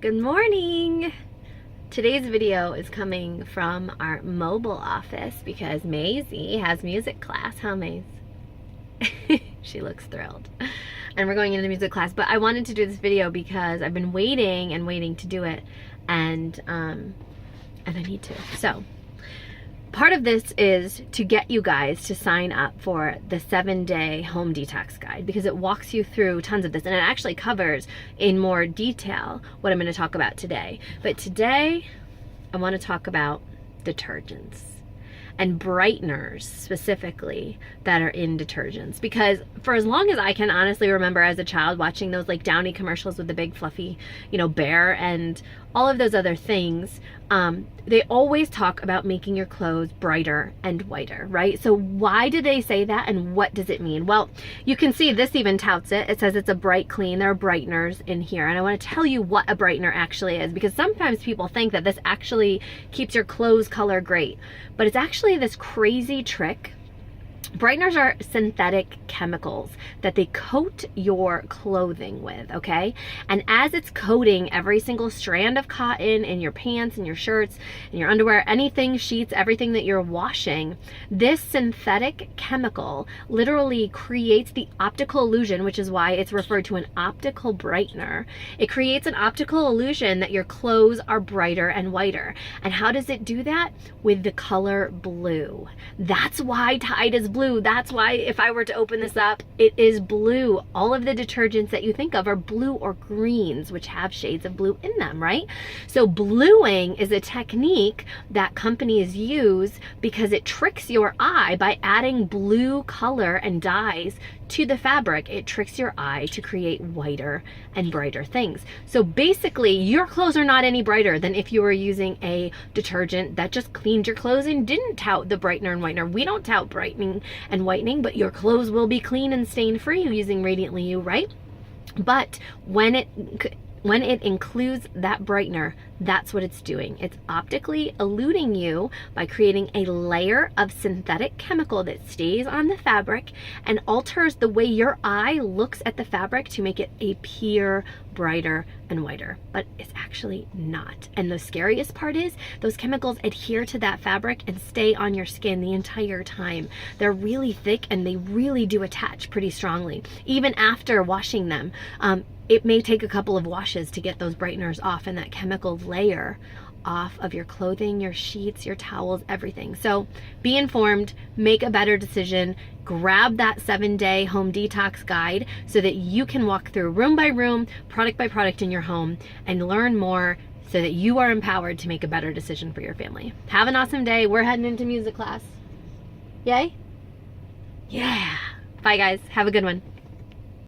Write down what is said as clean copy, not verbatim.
Good morning! Today's video is coming from our mobile office because Maisie has music class. How, Maze? She looks thrilled. And we're going into music class, but I wanted to do this video because I've been waiting and waiting to do it, and I need to. So, part of this is to get you guys to sign up for the 7-day home detox guide because it walks you through tons of this, and it actually covers in more detail what I'm going to talk about today. But today I want to talk about detergents and brighteners specifically that are in detergents, because for as long as I can honestly remember as a child watching those like Downy commercials with the big fluffy, bear and all of those other things, they always talk about making your clothes brighter and whiter, right? So why do they say that, and what does it mean? Well, you can see this even touts it. It says it's a bright clean. There are brighteners in here, and I want to tell you what a brightener actually is, because sometimes people think that this actually keeps your clothes color great, but it's actually this crazy trick. Brighteners are synthetic chemicals that they coat your clothing with, okay? And as it's coating every single strand of cotton in your pants and your shirts and your underwear, anything, sheets, everything that you're washing, this synthetic chemical literally creates the optical illusion, which is why it's referred to an optical brightener. It creates an optical illusion that your clothes are brighter and whiter. And how does it do that? With the color blue. That's why Tide is blue. That's why if I were to open this up, it is blue. All of the detergents that you think of are blue or greens, which have shades of blue in them, right? So bluing is a technique that companies use because it tricks your eye by adding blue color and dyes to the fabric. It tricks your eye to create whiter and brighter things. So basically, your clothes are not any brighter than if you were using a detergent that just cleaned your clothes and didn't tout the brightener and whitener. We don't tout brightening and whitening, but your clothes will be clean and stain free using Radiantly You, right? But when it includes that brightener, that's what it's doing. It's optically eluding you by creating a layer of synthetic chemical that stays on the fabric and alters the way your eye looks at the fabric to make it appear brighter and whiter, but it's actually not. And the scariest part is those chemicals adhere to that fabric and stay on your skin the entire time. They're really thick and they really do attach pretty strongly. Even after washing them, it may take a couple of washes to get those brighteners off and that chemical layer off of your clothing, your sheets, your towels, everything. So be informed, make a better decision, grab that 7-day home detox guide so that you can walk through room by room, product by product in your home and learn more so that you are empowered to make a better decision for your family. Have an awesome day. We're heading into music class. Yay? Yeah. Bye guys. Have a good one.